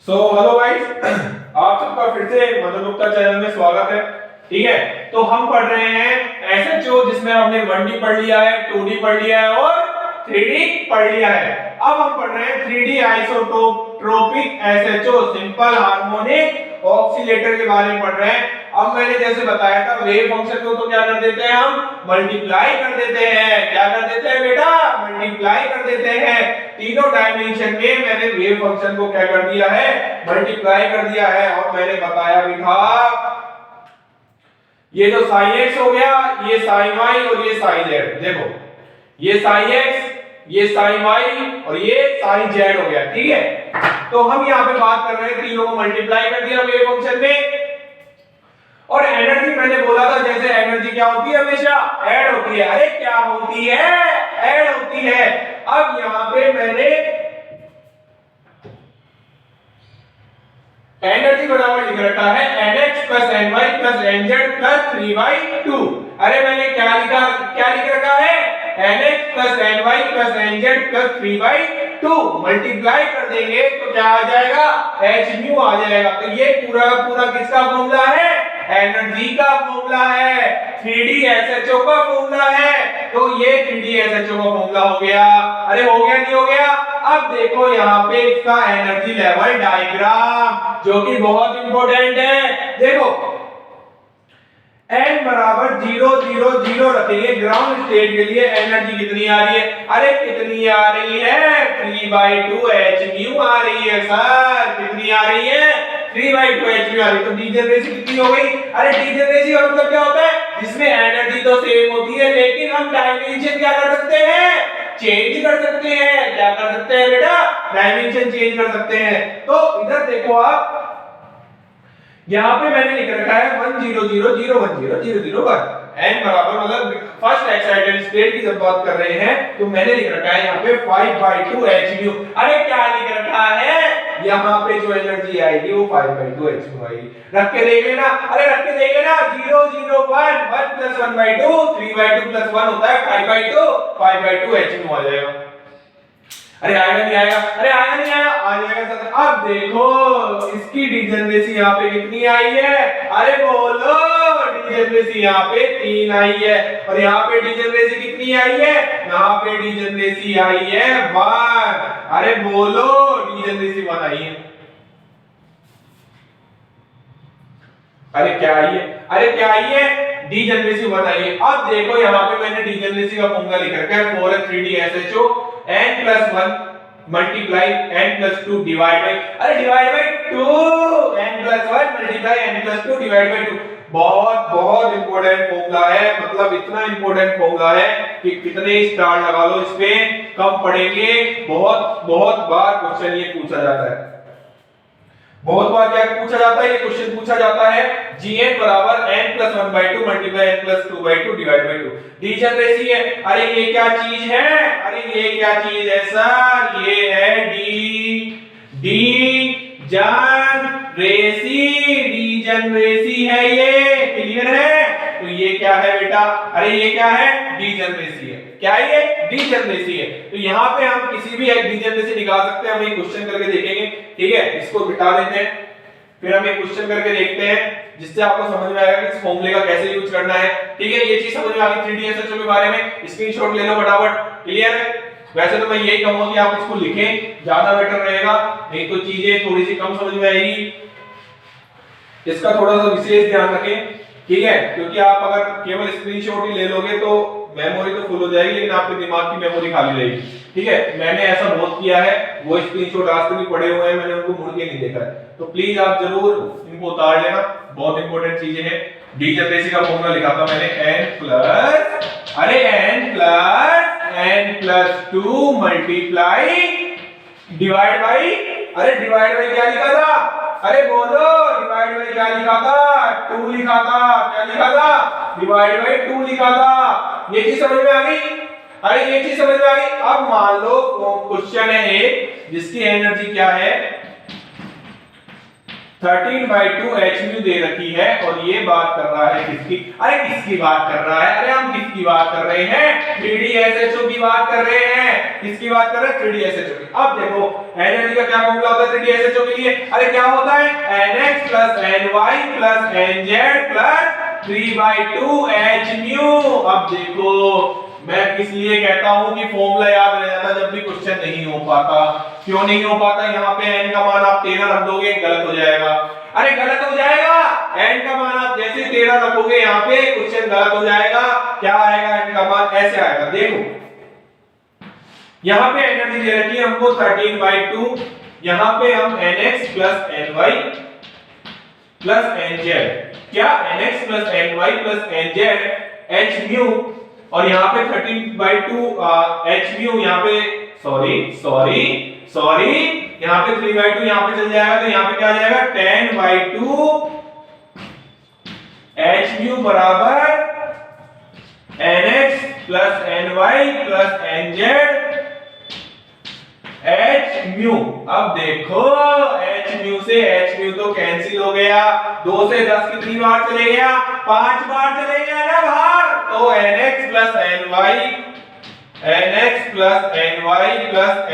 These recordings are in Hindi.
हेलो गाइस, आप सबका फिर से मधु गुप्ता चैनल में स्वागत है। ठीक है, तो हम पढ़ रहे हैं एसएचओ, जिसमें हमने 1D पढ़ लिया है, 2D पढ़ लिया है और 3D पढ़ लिया है। अब हम पढ़ रहे हैं 3D isotropic SHO, simple harmonic oscillator के बारे में पढ़ रहे हैं। अब मैंने जैसे बताया था, वेव फंक्शन को तो क्या कर देते हैं, हम मल्टीप्लाई कर देते हैं। क्या कर देते हैं बेटा? मल्टीप्लाई कर देते हैं। तीनों डायमेंशन में मैंने वेव फंक्शन को क्या कर दिया है, मल्टीप्लाई कर दिया है। और मैंने बताया भी था, ये जो साइन x हो गया, ये साइन y और ये साइन z। देखो, ये साइन x, ये साइन y और ये साइन z हो गया। ठीक है, तो हम यहां पे बात कर रहे हैं, तीनों को मल्टीप्लाई कर दिया वेव फंक्शन में। और एनर्जी मैंने बोला था, जैसे एनर्जी क्या होती है, हमेशा ऐड होती है। अरे क्या होती है? ऐड होती है। अब यहां पे मैंने एनर्जी बराबर लिख रखा है nx plus ny plus nz plus 3/2। अरे मैंने क्या लिख रखा है, nx plus ny plus nz plus 3/2। Multiply कर देंगे तो क्या आ जाएगा, h म्यू आ जाएगा। तो ये पूरा पूरा किसका फॉर्मूला है? एनर्जी का फॉर्मूला है, 3D SHO का फॉर्मूला है। तो ये 3D SHO का फॉर्मूला हो गया। अरे हो गया नहीं हो गया? अब देखो यहाँ पे इसका एनर्जी लेवल डायग्राम, जो कि बहुत इंपॉर्टेंट है। देखो, n बराबर 0 0 0 रखेंगे ग्राउंड स्टेट के लिए। एनर्जी कितनी आ रही है? अरे कितनी आ रही है? 3/2 h म्यू आ रही है सर। कितनी आ रही है? 3/2 h म्यू आ रही है। तो डीजनरेसी कितनी हो गई? अरे डीजनरेसी का मतलब क्या होता है? जिसमें एनर्जी तो सेम होती है, लेकिन हम डायमेंशन क्या कर सकते हैं, चेंज कर सकते हैं। क्या कर सकते हैं बेटा? डायमेंशन चेंज कर सकते हैं। तो इधर देखो आप, यहां पे मैंने लिख रखा है 1 0 0 0 1 0 0 0 1। n बराबर, मतलब फर्स्ट एक्साइटेड स्टेट की जब बात कर रहे हैं, तो मैंने लिख रखा है यहां पे 5/2 h म्यू। अरे क्या लिख रखा है? यहां पे जो एनर्जी आएगी वो 5/2 h म्यू आएगी। रख के देख लेना। अरे रख के देख लेना, 0 0 1 1 + 1/2 3/2 + 1 होता है 5/2 5/2 h म्यू आ जाएगा। अरे आएगा नहीं आएगा? अरे आएगा नहीं आएगा? आ जाएगा सर। अब देखो इसकी डीजनरेसी यहाँ पे कितनी आई है? अरे बोलो, डीजनरेसी यहाँ पे 3 आई है। और यहाँ पे डीजनरेसी कितनी आई है? यहाँ पे डीजनरेसी आई है 1। अरे बोलो, डीजनरेसी 1 आई है। अरे क्या आई है? अरे क्या आई है? डीजनरेसी 1 आई है। अब देखो यहाँ पे मैंने डीजनरेसी का फॉर्मूला लिख रखा है 4 3D SHO n + 1 multiply n + 2 divide by, अरे divide by 2, n + 1 multiply n + 2 divide by 2। बहुत बहुत इंपॉर्टेंट फॉर्मूला है, मतलब इतना इंपॉर्टेंट फॉर्मूला है कि कितने स्टार लगा लो इस पे, कम पढ़ेंगे। बहुत बहुत बार क्वेश्चन ये पूछा जाता है। बहुत बार क्या पूछा जाता है, ये क्वेश्चन पूछा जाता है, Gn बराबर n + 1/2 multiply n + 2/2 divide by 2। Degeneracy है। अरे ये क्या चीज है? अरे ये क्या चीज है सर? ये है डीजनरेसी। डीजनरेसी है ये, क्लियर है? तो ये क्या है बेटा? अरे ये क्या है? डीजनरेसी है। क्या है ये? डीजनरेसी है। तो यहाँ पे हम किसी भी एक डीजनरेसी निकाल सकते हैं। हम एक क्वेश्चन करके देखेंगे। ठीक है, इसको बिठा देते हैं, फिर हम एक क्वेश्चन करके देखते हैं, जिससे आपको समझ में आएगा कि इस फॉर्मूले का कैसे यूज करना है। ठीक है, ये चीज समझ में आ गई 3D SHO के बारे में। स्क्रीनशॉट ले लो फटाफट। क्लियर है? वैसे तो मैं यही कहूंगा कि आप इसको लिखें, ज्यादा बेटर रहेगा, नहीं तो चीजें थोड़ी सी कम समझ में आएगी। इसका थोड़ा सा विशेष ध्यान रखें। ठीक है, क्योंकि आप अगर केवल स्क्रीनशॉट ही ले लोगे तो मेमोरी तो फुल हो जाएगी, लेकिन आपके दिमाग की मेमोरी खाली रहेगी। ठीक है, मैंने ऐसा बहुत किया है, वो स्क्रीनशॉट आज तक भी पड़े हुए हैं, मैंने उनको मुड़ के नहीं देखा है। तो प्लीज आप जरूर इनको उतार लेना, बहुत इंपॉर्टेंट चीजें हैं। डीजनरेसी का फॉर्मूला लिखा था मैंने, n + 2 मल्टीप्लाई डिवाइड बाई, अरे डिवाइड बाई क्या लिखा था? अरे बोलो, डिवाइड बाई क्या लिखा था? 2 लिखा था। क्या लिखा था? डिवाइड बाई 2 लिखा था। ये चीज समझ में आ गई? अरे ये चीज समझ में आ गई? अब मान लो क्वेश्चन है एक, जिसकी एनर्जी क्या है, 13/2 hmu दे रखी है और ये बात कर रहा है किसकी? अरे किसकी बात कर रहा है? अरे हम किसकी बात कर रहे हैं? 3DSHO की बात कर रहे हैं। किसकी बात कर रहे हैं? 3DSHO की। अब देखो एनर्जी का क्या फॉर्मूला होता है 3DSHO के लिए? अरे क्या होता है? NX + NY + NZ + 3/2 hmu। अब देखो मैं किस लिए कहता हूं कि फॉर्मूला याद रह जाता जब भी क्वेश्चन नहीं हो पाता। क्यों नहीं हो पाता? यहाँ पे n का मान आप 13 रख दोगे, गलत हो जाएगा। अरे गलत हो जाएगा, n का मान आप जैसे 13 रखोगे यहाँ पे क्वेश्चन गलत हो जाएगा। क्या आएगा? n का मान ऐसे आएगा। देखो यहाँ पे एनर्जी दे रखी है हमको 13/2, यहाँ पे हम NX + NY + NZ, क्या NX + NY + NZ hmu, और यहाँ पे 13/2 hmu, यहाँ पे सॉरी यहाँ पे 3/2 यहाँ पे चल जाएगा तो यहाँ पे क्या आ जाएगा 10/2 hmu बराबर NX + NY + NZ hmu। अब देखो hmu से hmu तो कैंसिल हो गया, 2 से 10 कितनी बार चले गया? 5 बार चले गया ना बाहर। तो NX + NY +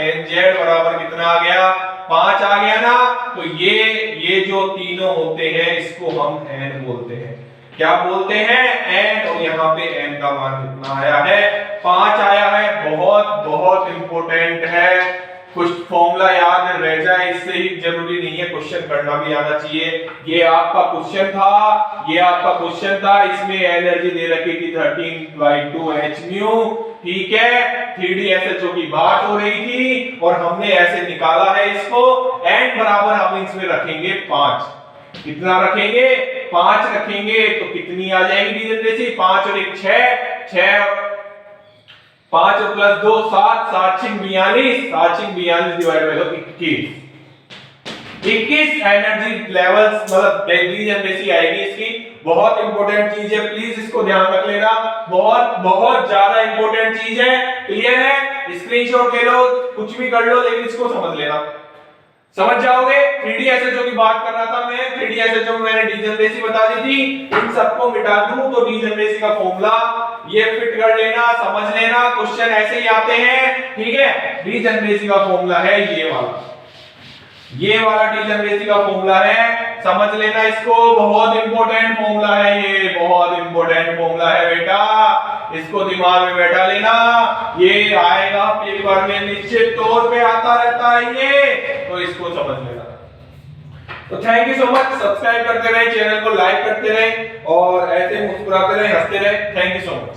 NZ बराबर कितना आ गया? 5 आ गया ना। तो ये जो तीनों होते हैं इसको हम n बोलते हैं। क्या बोलते हैं? n। और यहाँ पे n का मान कितना आया है? 5 आया है। बहुत बहुत इंपॉर्टेंट है, कुछ फॉर्मूला याद रह जाए इससे ही जरूरी नहीं है क्वेश्चन करना भी आना चाहिए। ये आपका क्वेश्चन था, इसमें एनर्जी दे रखी थी 13/2 hmu, ठीक है। 3DSHO की बात हो रही थी और हमने ऐसे निकाला है इसको। n बराबर हम इसमें रखेंगे 5। कितना रखेंगे? 5 रखेंगे तो कितनी आ जाएगी डीजनरेसी? 5 और 1 6, 5 और +2 7, 7 6 42, 7 6 42 डिवाइड बाय 2 21 एनर्जी लेवल्स मतलब डीजनरेसी आएगी इसकी। बहुत इंपॉर्टेंट चीज है, प्लीज इसको ध्यान रख लेना। बहुत बहुत ज्यादा इंपॉर्टेंट चीज है। क्लियर है? स्क्रीनशॉट ले लो, कुछ भी कर लो, लेकिन इसको समझ लेना, समझ जाओगे। 3DSHO की बात कर रहा था मैं। 3DSHO में मैंने डीजनरेसी बता दी थी। इन सबको मिटा दूं तो डीजनरेसी का फॉर्मूला ये फिट कर लेना, समझ लेना, क्वेश्चन ऐसे ही आते हैं, ठीक है। डीजनरेसी का फॉर्मूला है ये वाला डीजनरेसी का फॉर्मूला है, समझ लेना इसको। बहुत इंपॉर्टेंट फॉर्मूला है ये, बहुत इंपॉर्टेंट फॉर्मूला है बेटा, इसको दिमाग में बैठा लेना। ये आएगा पेपर में, निश्चित तौर पे आता रहता है ये, तो इसको समझ लेना। तो thank you so much. Subscribe करते रहे, चैनल को लाइक करते रहे और ऐसे मुस्कुराते रहे, हंसते रहे। Thank you so much.